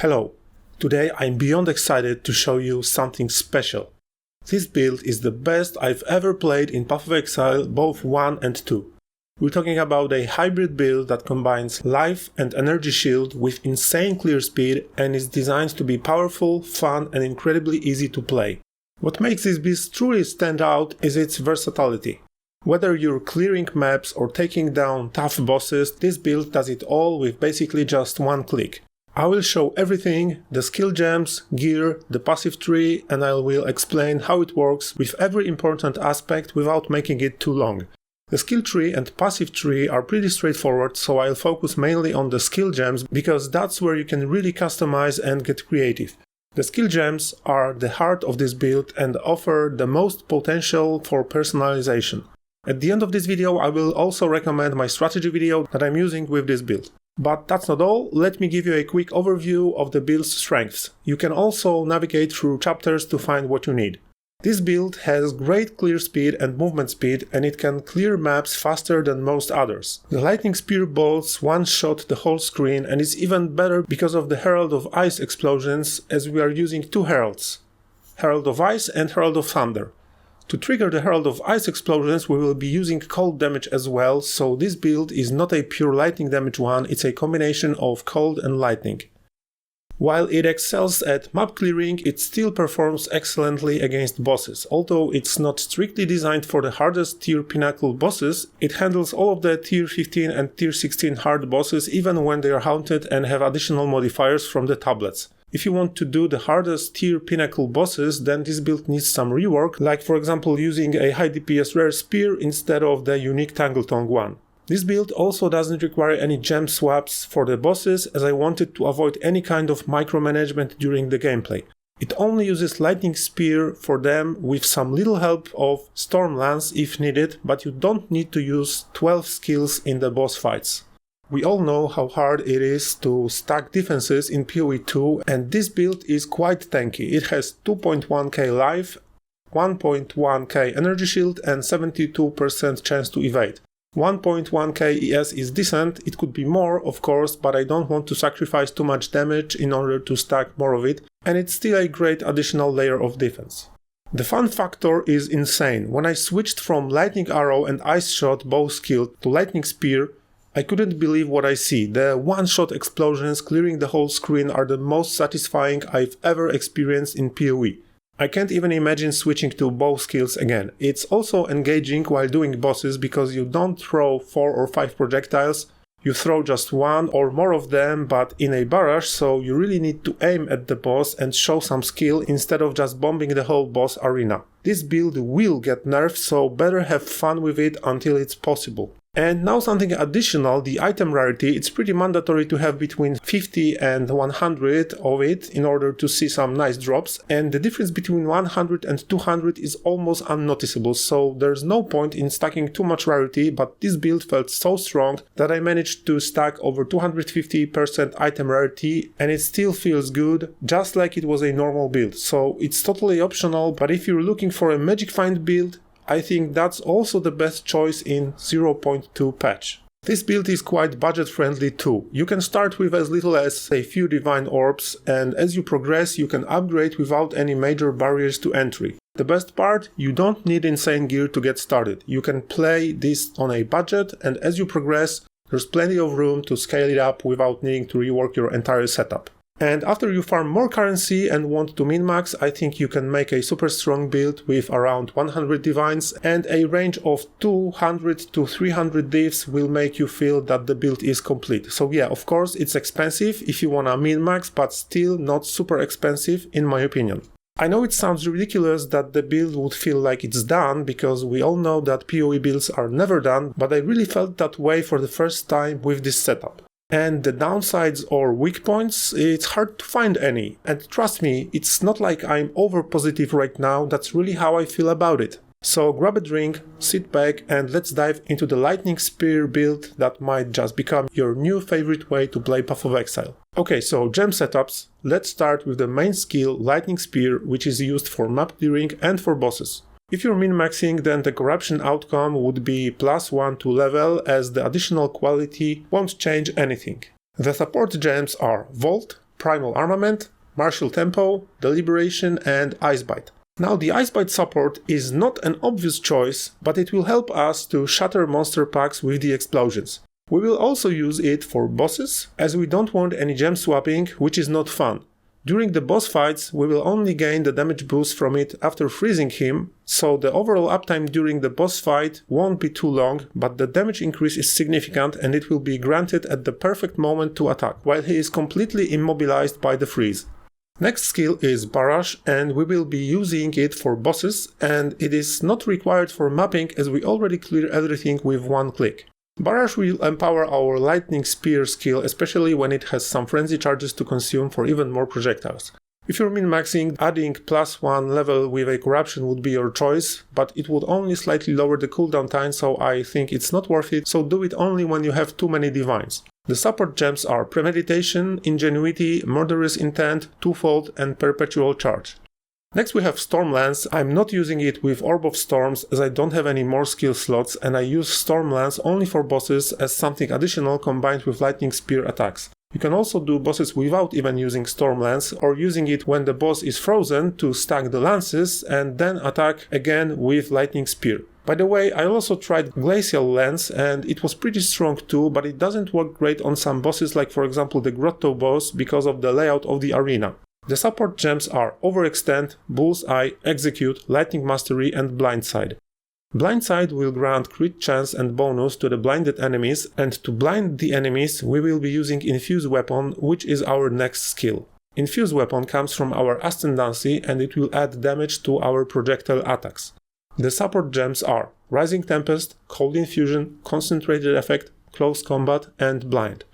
Hello, today I'm beyond excited to show you something special. This build is the best I've ever played in Path of Exile, both 1 and 2. We're talking about a hybrid build that combines life and energy shield with insane clear speed and is designed to be powerful, fun and incredibly easy to play. What makes this build truly stand out is its versatility. Whether you're clearing maps or taking down tough bosses, this build does it all with basically just one click. I will show everything, the skill gems, gear, the passive tree, and I will explain how it works with every important aspect without making it too long. The skill tree and passive tree are pretty straightforward, so I'll focus mainly on the skill gems because that's where you can really customize and get creative. The skill gems are the heart of this build and offer the most potential for personalization. At the end of this video I will also recommend my strategy video that I'm using with this build. But that's not all, let me give you a quick overview of the build's strengths. You can also navigate through chapters to find what you need. This build has great clear speed and movement speed, and it can clear maps faster than most others. The lightning spear bolts one-shot the whole screen and is even better because of the Herald of Ice explosions, as we are using two Heralds, Herald of Ice and Herald of Thunder. To trigger the Herald of Ice explosions we will be using cold damage as well, so this build is not a pure lightning damage one, it's a combination of cold and lightning. While it excels at map clearing, it still performs excellently against bosses. Although it's not strictly designed for the hardest tier pinnacle bosses, it handles all of the tier 15 and tier 16 hard bosses even when they are haunted and have additional modifiers from the tablets. If you want to do the hardest tier pinnacle bosses, then this build needs some rework, like for example using a high DPS rare spear instead of the unique Tangletongue one. This build also doesn't require any gem swaps for the bosses, as I wanted to avoid any kind of micromanagement during the gameplay. It only uses lightning spear for them with some little help of storm lance if needed, but you don't need to use 12 skills in the boss fights. We all know how hard it is to stack defenses in PoE 2, and this build is quite tanky. It has 2.1k life, 1.1k energy shield and 72% chance to evade. 1.1k ES is decent, it could be more of course, but I don't want to sacrifice too much damage in order to stack more of it, and it's still a great additional layer of defense. The fun factor is insane. When I switched from lightning arrow and ice shot bow skill to lightning spear, I couldn't believe what I see. The one-shot explosions clearing the whole screen are the most satisfying I've ever experienced in PoE. I can't even imagine switching to bow skills again. It's also engaging while doing bosses because you don't throw 4 or 5 projectiles, you throw just one or more of them but in a barrage, so you really need to aim at the boss and show some skill instead of just bombing the whole boss arena. This build will get nerfed, so better have fun with it until it's possible. And now something additional, the item rarity. It's pretty mandatory to have between 50 and 100 of it in order to see some nice drops, and the difference between 100 and 200 is almost unnoticeable, so there's no point in stacking too much rarity, but this build felt so strong that I managed to stack over 250% item rarity, and it still feels good, just like it was a normal build, so it's totally optional, but if you're looking for a magic find build, I think that's also the best choice in 0.2 patch. This build is quite budget friendly too. You can start with as little as a few divine orbs, and as you progress you can upgrade without any major barriers to entry. The best part, you don't need insane gear to get started. You can play this on a budget, and as you progress there's plenty of room to scale it up without needing to rework your entire setup. And after you farm more currency and want to min-max, I think you can make a super strong build with around 100 divines, and a range of 200 to 300 divs will make you feel that the build is complete. So yeah, of course it's expensive if you wanna min-max, but still not super expensive in my opinion. I know it sounds ridiculous that the build would feel like it's done, because we all know that PoE builds are never done, but I really felt that way for the first time with this setup. And the downsides or weak points, it's hard to find any. And trust me, it's not like I'm over positive right now, that's really how I feel about it. So grab a drink, sit back, and let's dive into the lightning spear build that might just become your new favorite way to play Path of Exile. Okay, so gem setups. Let's start with the main skill, lightning spear, which is used for map clearing and for bosses. If you're min-maxing, then the corruption outcome would be +1 to level, as the additional quality won't change anything. The support gems are Vault, Primal Armament, Martial Tempo, Deliberation, and Ice Bite. Now, the Ice Bite support is not an obvious choice, but it will help us to shatter monster packs with the explosions. We will also use it for bosses, as we don't want any gem swapping, which is not fun. During the boss fights, we will only gain the damage boost from it after freezing him, so the overall uptime during the boss fight won't be too long, but the damage increase is significant and it will be granted at the perfect moment to attack, while he is completely immobilized by the freeze. Next skill is Barrage, and we will be using it for bosses, and it is not required for mapping as we already clear everything with one click. Barrage will empower our Lightning Spear skill, especially when it has some frenzy charges to consume for even more projectiles. If you're min-maxing, adding +1 level with a corruption would be your choice, but it would only slightly lower the cooldown time, so I think it's not worth it, so do it only when you have too many divines. The support gems are Premeditation, Ingenuity, Murderous Intent, Twofold, and Perpetual Charge. Next we have Stormlance. I'm not using it with Orb of Storms as I don't have any more skill slots, and I use Stormlance only for bosses as something additional combined with Lightning Spear attacks. You can also do bosses without even using Stormlance, or using it when the boss is frozen to stack the lances and then attack again with Lightning Spear. By the way, I also tried Glacial Lance and it was pretty strong too, but it doesn't work great on some bosses like for example the Grotto boss because of the layout of the arena. The support gems are Overextend, Bullseye, Execute, Lightning Mastery, and Blindside. Blindside will grant crit chance and bonus to the blinded enemies, and to blind the enemies we will be using Infuse Weapon, which is our next skill. Infuse Weapon comes from our Ascendancy and it will add damage to our projectile attacks. The support gems are Rising Tempest, Cold Infusion, Concentrated Effect, Close Combat, and Blind.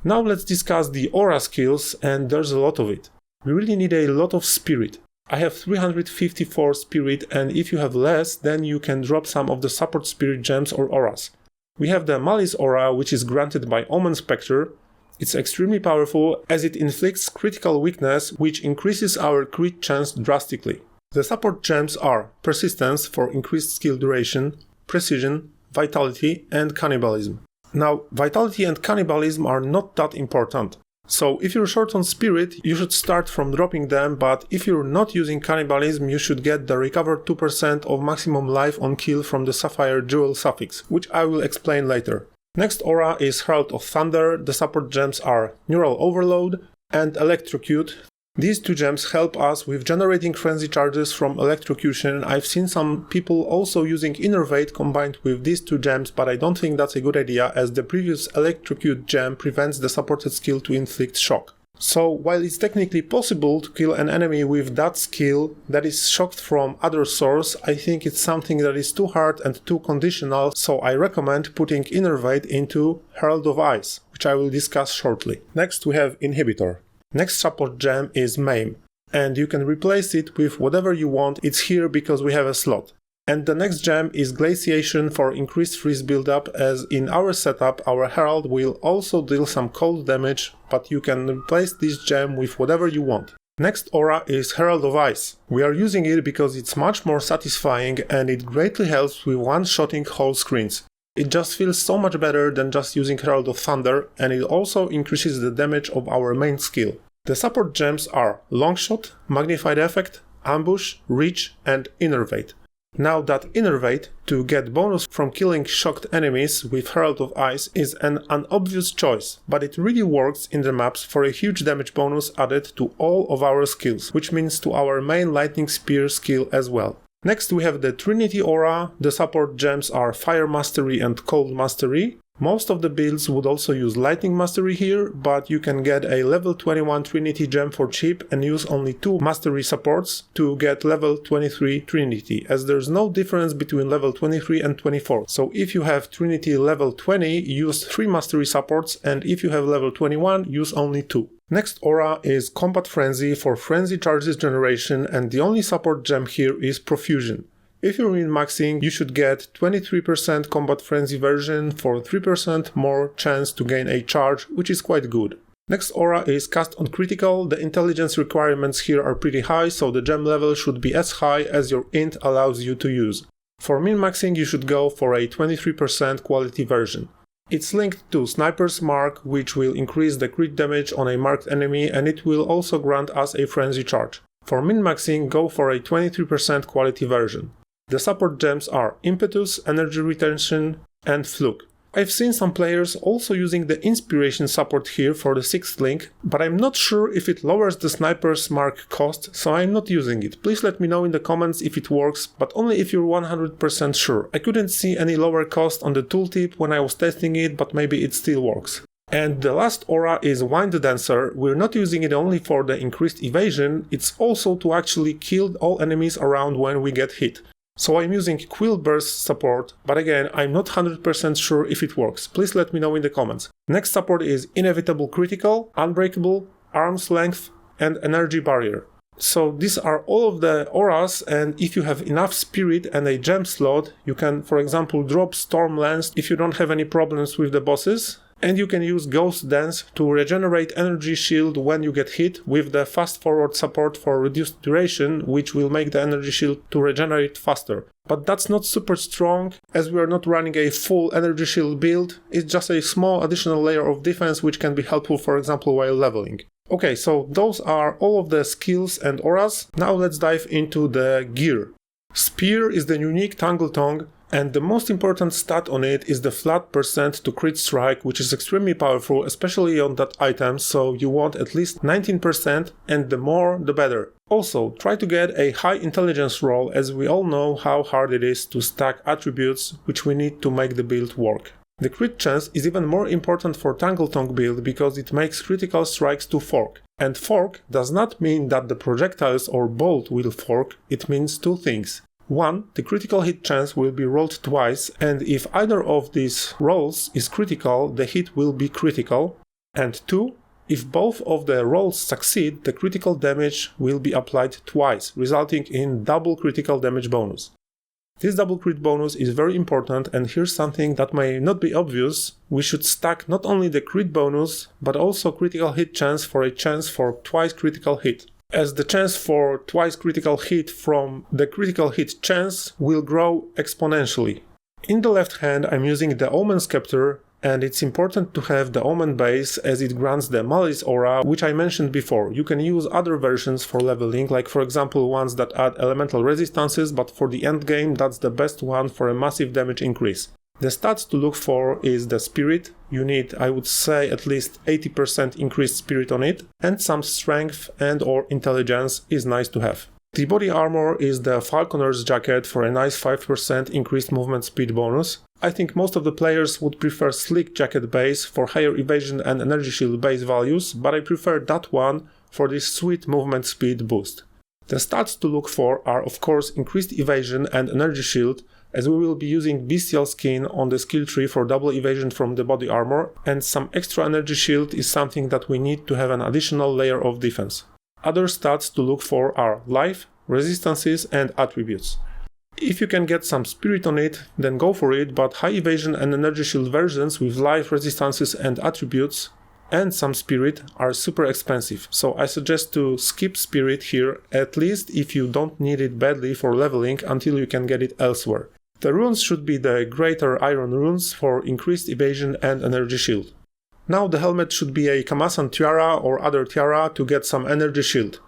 Now let's discuss the aura skills, and there's a lot of it. We really need a lot of spirit. I have 354 spirit, and if you have less, then you can drop some of the support spirit gems or auras. We have the Malice aura, which is granted by Omen Spectre. It's extremely powerful as it inflicts critical weakness, which increases our crit chance drastically. The support gems are Persistence for increased skill duration, Precision, Vitality, and Cannibalism. Now, Vitality and Cannibalism are not that important. So if you're short on spirit, you should start from dropping them, but if you're not using Cannibalism, you should get the recovered 2% of maximum life on kill from the Sapphire Jewel suffix, which I will explain later. Next aura is Herald of Thunder. The support gems are Neural Overload and Electrocute. These two gems help us with generating frenzy charges from electrocution. I've seen some people also using Innervate combined with these two gems, but I don't think that's a good idea as the previous Electrocute gem prevents the supported skill to inflict shock. So while it's technically possible to kill an enemy with that skill that is shocked from other source, I think it's something that is too hard and too conditional, so I recommend putting Innervate into Herald of Ice, which I will discuss shortly. Next we have Inhibitor. Next support gem is Maim, and you can replace it with whatever you want. It's here because we have a slot. And the next gem is Glaciation for increased freeze buildup, as in our setup our Herald will also deal some cold damage, but you can replace this gem with whatever you want. Next aura is Herald of Ice. We are using it because it's much more satisfying and it greatly helps with one-shotting whole screens. It just feels so much better than just using Herald of Thunder, and it also increases the damage of our main skill. The support gems are Longshot, Magnified Effect, Ambush, Reach, and Innervate. Now that Innervate, to get bonus from killing shocked enemies with Herald of Ice, is an unobvious choice, but it really works in the maps for a huge damage bonus added to all of our skills, which means to our main Lightning Spear skill as well. Next we have the Trinity aura. The support gems are Fire Mastery and Cold Mastery. Most of the builds would also use Lightning Mastery here, but you can get a level 21 Trinity gem for cheap and use only 2 Mastery supports to get level 23 Trinity, as there's no difference between level 23 and 24. So if you have Trinity level 20, use 3 Mastery supports, and if you have level 21, use only 2. Next aura is Combat Frenzy for frenzy charges generation, and the only support gem here is Profusion. If you're min-maxing, you should get 23% Combat Frenzy version for 3% more chance to gain a charge, which is quite good. Next aura is Cast on Critical. The intelligence requirements here are pretty high, so the gem level should be as high as your int allows you to use. For min-maxing, you should go for a 23% quality version. It's linked to Sniper's Mark, which will increase the crit damage on a marked enemy, and it will also grant us a frenzy charge. For min-maxing, go for a 23% quality version. The support gems are Impetus, Energy Retention, and Fluke. I've seen some players also using the Inspiration support here for the 6th link, but I'm not sure if it lowers the Sniper's Mark cost, so I'm not using it. Please let me know in the comments if it works, but only if you're 100% sure. I couldn't see any lower cost on the tooltip when I was testing it, but maybe it still works. And the last aura is Wind Dancer. We're not using it only for the increased evasion, it's also to actually kill all enemies around when we get hit. So I'm using Quill Burst support, but again, I'm not 100% sure if it works. Please let me know in the comments. Next support is Inevitable Critical, Unbreakable, Arm's Length, and Energy Barrier. So these are all of the auras, and if you have enough spirit and a gem slot, you can, for example, drop Storm Lance if you don't have any problems with the bosses. And you can use Ghost Dance to regenerate energy shield when you get hit with the fast forward support for reduced duration, which will make the energy shield to regenerate faster. But that's not super strong, as we are not running a full energy shield build, it's just a small additional layer of defense which can be helpful, for example, while leveling. Okay, so those are all of the skills and auras. Now let's dive into the gear. Spear is the unique Tangle Tongue, and the most important stat on it is the flat percent to crit strike, which is extremely powerful, especially on that item, so you want at least 19%, and the more the better. Also, try to get a high intelligence roll, as we all know how hard it is to stack attributes which we need to make the build work. The crit chance is even more important for Tangle Tongue build because it makes critical strikes to fork. And fork does not mean that the projectiles or bolt will fork, it means two things. 1. The critical hit chance will be rolled twice, and if either of these rolls is critical, the hit will be critical. And 2. If both of the rolls succeed, the critical damage will be applied twice, resulting in double critical damage bonus. This double crit bonus is very important, and here's something that may not be obvious. We should stack not only the crit bonus, but also critical hit chance for a chance for twice critical hit, as the chance for twice critical hit from the critical hit chance will grow exponentially. In the left hand I'm using the Omen Scepter, and it's important to have the Omen base as it grants the Malice aura, which I mentioned before. You can use other versions for leveling, like for example ones that add elemental resistances, but for the end game that's the best one for a massive damage increase. The stats to look for is the spirit. You need, I would say, at least 80% increased spirit on it, and some strength and or intelligence is nice to have. The body armor is the Falconer's jacket for a nice 5% increased movement speed bonus. I think most of the players would prefer Slick jacket base for higher evasion and energy shield base values, but I prefer that one for this sweet movement speed boost. The stats to look for are of course increased evasion and energy shield, as we will be using Bestial Skin on the skill tree for double evasion from the body armor, and some extra energy shield is something that we need to have an additional layer of defense. Other stats to look for are life, resistances, and attributes. If you can get some spirit on it, then go for it, but high evasion and energy shield versions with life, resistances, and attributes and some spirit are super expensive, so I suggest to skip spirit here, at least if you don't need it badly for leveling until you can get it elsewhere. The runes should be the Greater Iron runes for increased evasion and energy shield. Now the helmet should be a Kamasan tiara or other tiara to get some energy shield.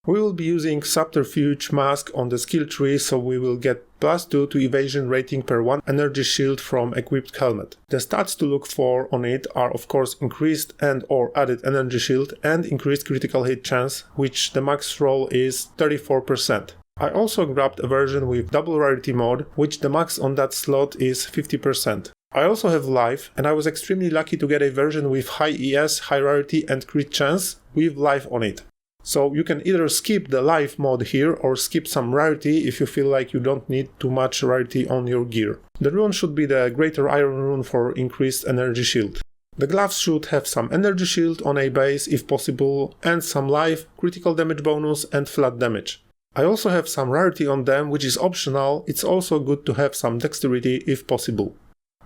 We will be using Subterfuge mask on the skill tree, so we will get +2 to evasion rating per 1 energy shield from equipped helmet. The stats to look for on it are of course increased and or added energy shield and increased critical hit chance, which the max roll is 34%. I also grabbed a version with double rarity mode, which the max on that slot is 50%. I also have life, and I was extremely lucky to get a version with high ES, high rarity and crit chance with life on it. So you can either skip the life mode here or skip some rarity if you feel like you don't need too much rarity on your gear. The rune should be the Greater Iron rune for increased energy shield. The gloves should have some energy shield on a base if possible, and some life, critical damage bonus and flat damage. I also have some rarity on them, which is optional. It's also good to have some dexterity if possible.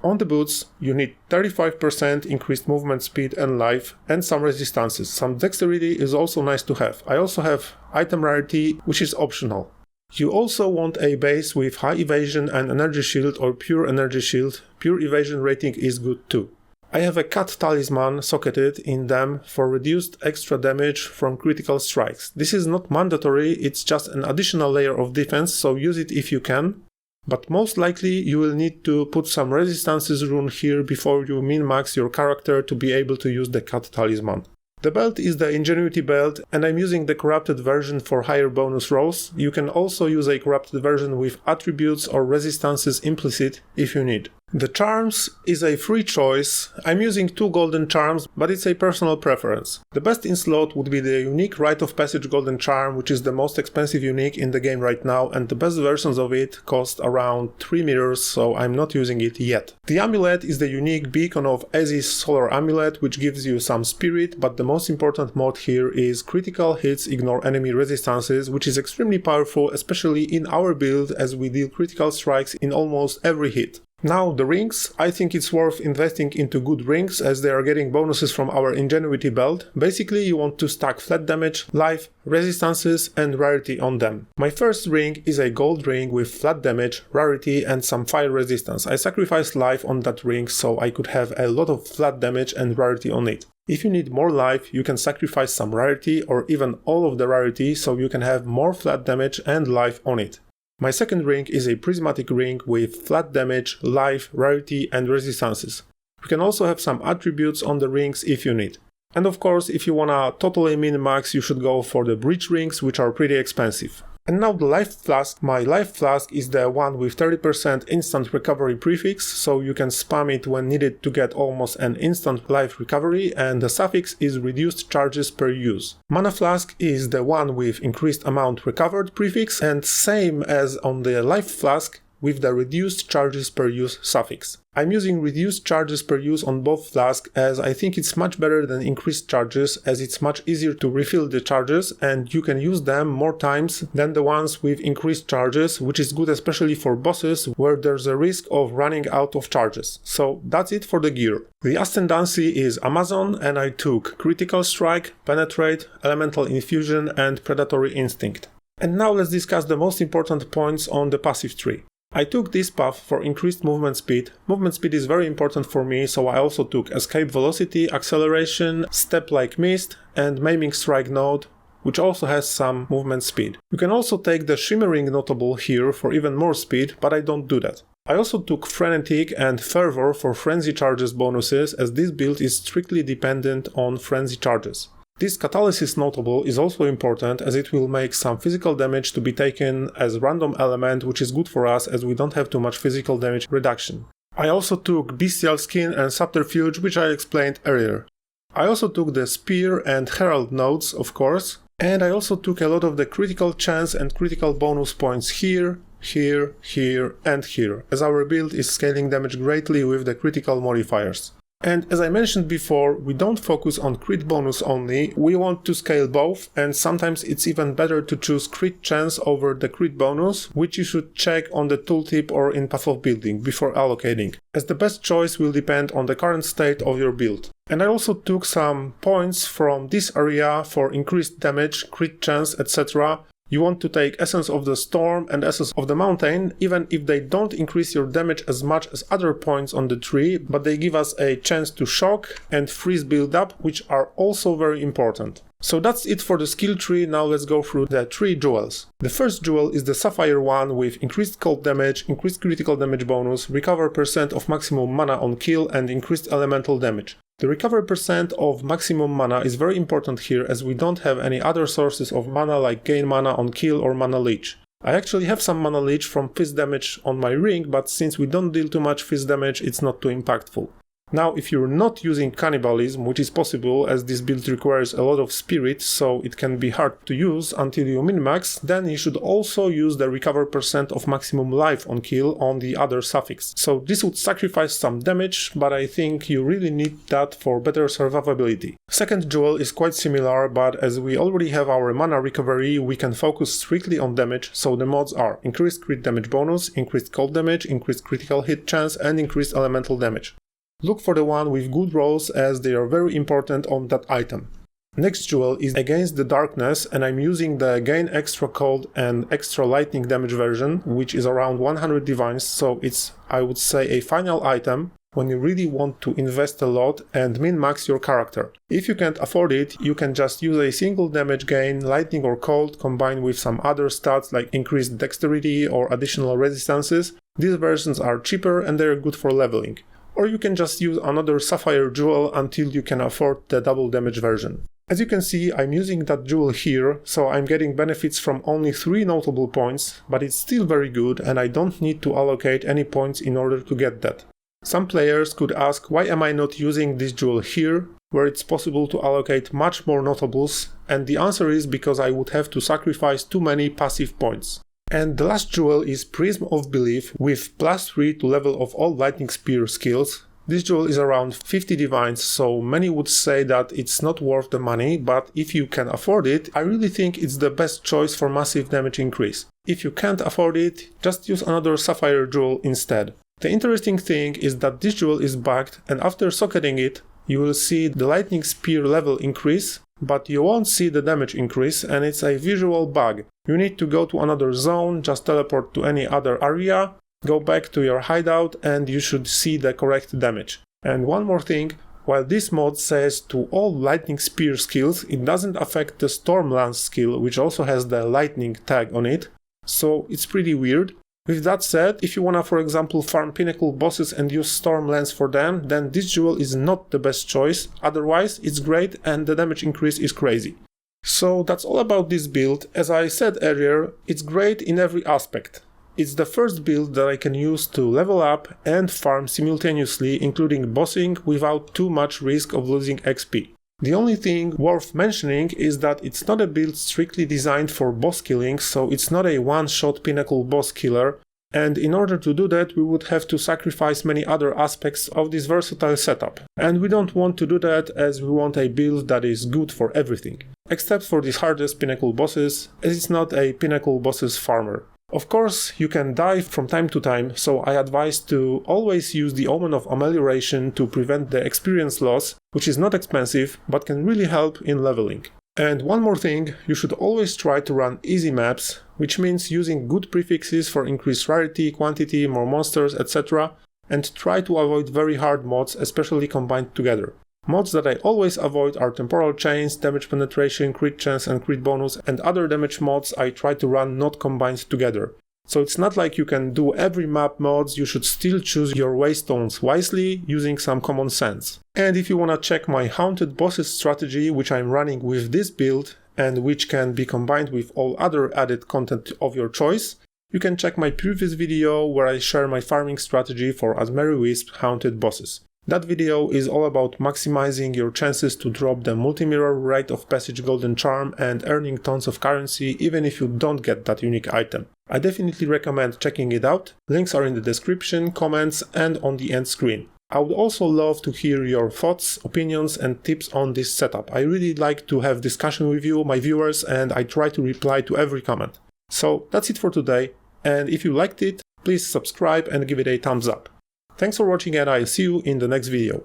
On the boots, you need 35% increased movement speed and life, and some resistances. Some dexterity is also nice to have. I also have item rarity, which is optional. You also want a base with high evasion and energy shield or pure energy shield. Pure evasion rating is good too. I have a cut talisman socketed in them for reduced extra damage from critical strikes. This is not mandatory, it's just an additional layer of defense, so use it if you can. But most likely you will need to put some resistances rune here before you min-max your character to be able to use the cut talisman. The belt is the Ingenuity belt, and I'm using the corrupted version for higher bonus rolls. You can also use a corrupted version with attributes or resistances implicit if you need. The charms is a free choice. I'm using 2 golden charms, but it's a personal preference. The best in slot would be the unique Rite of Passage golden charm, which is the most expensive unique in the game right now, and the best versions of it cost around 3 mirrors, so I'm not using it yet. The amulet is the unique Beacon of Aziz Solar Amulet, which gives you some spirit, but the most important mod here is critical hits ignore enemy resistances, which is extremely powerful, especially in our build as we deal critical strikes in almost every hit. Now the rings, I think it's worth investing into good rings as they are getting bonuses from our Ingenuity belt. Basically you want to stack flat damage, life, resistances and rarity on them. My first ring is a gold ring with flat damage, rarity and some fire resistance. I sacrificed life on that ring so I could have a lot of flat damage and rarity on it. If you need more life, you can sacrifice some rarity or even all of the rarity so you can have more flat damage and life on it. My second ring is a prismatic ring with flat damage, life, rarity and resistances. You can also have some attributes on the rings if you need. And of course, if you wanna totally min-max, you should go for the breach rings, which are pretty expensive. And now the life flask. My life flask is the one with 30% instant recovery prefix, so you can spam it when needed to get almost an instant life recovery, and the suffix is reduced charges per use. Mana flask is the one with increased amount recovered prefix, and same as on the life flask with the reduced charges per use suffix. I'm using reduced charges per use on both flasks as I think it's much better than increased charges, as it's much easier to refill the charges and you can use them more times than the ones with increased charges, which is good especially for bosses where there's a risk of running out of charges. So that's it for the gear. The Ascendancy is Amazon and I took Critical Strike, Penetrate, Elemental Infusion and Predatory Instinct. And now let's discuss the most important points on the passive tree. I took this path for increased movement speed. Movement speed is very important for me, so I also took Escape Velocity, Acceleration, Step Like Mist, and Maiming Strike node, which also has some movement speed. You can also take the Shimmering Notable here for even more speed, but I don't do that. I also took Frenetic and Fervor for Frenzy Charges bonuses, as this build is strictly dependent on Frenzy Charges. This Catalysis Notable is also important as it will make some physical damage to be taken as random element, which is good for us as we don't have too much physical damage reduction. I also took Bestial Skin and Subterfuge, which I explained earlier. I also took the Spear and Herald nodes, of course, and I also took a lot of the critical chance and critical bonus points here, here, here and here, as our build is scaling damage greatly with the critical modifiers. And as I mentioned before, we don't focus on crit bonus only, we want to scale both, and sometimes it's even better to choose crit chance over the crit bonus, which you should check on the tooltip or in Path of Building before allocating, as the best choice will depend on the current state of your build. And I also took some points from this area for increased damage, crit chance, etc. You want to take Essence of the Storm and Essence of the Mountain, even if they don't increase your damage as much as other points on the tree, but they give us a chance to shock and freeze build up, which are also very important. So that's it for the skill tree. Now let's go through the 3 jewels. The first jewel is the Sapphire one with increased cold damage, increased critical damage bonus, recover % of maximum mana on kill and increased elemental damage. The recover % of maximum mana is very important here as we don't have any other sources of mana like gain mana on kill or mana leech. I actually have some mana leech from fist damage on my ring, but since we don't deal too much fist damage, it's not too impactful. Now, if you're not using cannibalism, which is possible as this build requires a lot of spirit, so it can be hard to use until you min-max, then you should also use the recover % of maximum life on kill on the other suffix. So this would sacrifice some damage, but I think you really need that for better survivability. Second jewel is quite similar, but as we already have our mana recovery, we can focus strictly on damage, so the mods are increased crit damage bonus, increased cold damage, increased critical hit chance, and increased elemental damage. Look for the one with good rolls as they are very important on that item. Next duel is against the darkness, and I'm using the gain extra cold and extra lightning damage version, which is around 100 divines, so it's, I would say, a final item when you really want to invest a lot and min-max your character. If you can't afford it, you can just use a single damage gain, lightning or cold, combined with some other stats like increased dexterity or additional resistances. These versions are cheaper and they're good for leveling. Or you can just use another Sapphire Jewel until you can afford the double damage version. As you can see, I'm using that jewel here, so I'm getting benefits from only 3 notable points, but it's still very good and I don't need to allocate any points in order to get that. Some players could ask, why am I not using this jewel here, where it's possible to allocate much more notables, and the answer is because I would have to sacrifice too many passive points. And the last jewel is Prism of Belief with +3 to level of all lightning spear skills. This jewel is around 50 divines, so many would say that it's not worth the money, but if you can afford it, I really think it's the best choice for massive damage increase. If you can't afford it, just use another Sapphire Jewel instead. The interesting thing is that this jewel is bugged, and after socketing it, you will see the lightning spear level increase, but you won't see the damage increase, and it's a visual bug. You need to go to another zone, just teleport to any other area, go back to your hideout, and you should see the correct damage. And one more thing, while this mod says to all lightning spear skills, it doesn't affect the storm lance skill, which also has the lightning tag on it, so it's pretty weird. With that said, if you wanna, for example, farm pinnacle bosses and use storm lance for them, then this jewel is not the best choice, otherwise it's great and the damage increase is crazy. So that's all about this build. As I said earlier, it's great in every aspect. It's the first build that I can use to level up and farm simultaneously, including bossing without too much risk of losing XP. The only thing worth mentioning is that it's not a build strictly designed for boss killing, so it's not a one-shot pinnacle boss killer, and in order to do that we would have to sacrifice many other aspects of this versatile setup. And we don't want to do that, as we want a build that is good for everything. Except for these hardest pinnacle bosses, as it's not a pinnacle bosses farmer. Of course, you can die from time to time, so I advise to always use the Omen of Amelioration to prevent the experience loss, which is not expensive, but can really help in leveling. And one more thing, you should always try to run easy maps, which means using good prefixes for increased rarity, quantity, more monsters, etc., and try to avoid very hard mods, especially combined together. Mods that I always avoid are Temporal Chains, Damage Penetration, Crit Chance and Crit Bonus, and other damage mods I try to run not combined together. So it's not like you can do every map mods, you should still choose your waystones wisely, using some common sense. And if you wanna check my Haunted Bosses strategy, which I'm running with this build, and which can be combined with all other added content of your choice, you can check my previous video where I share my farming strategy for Asmeri Wisp Haunted Bosses. That video is all about maximizing your chances to drop the multi-mirror rite of passage golden charm and earning tons of currency even if you don't get that unique item. I definitely recommend checking it out. Links are in the description, comments and on the end screen. I would also love to hear your thoughts, opinions and tips on this setup. I really like to have discussion with you, my viewers, and I try to reply to every comment. So that's it for today, and if you liked it, please subscribe and give it a thumbs up. Thanks for watching and I'll see you in the next video.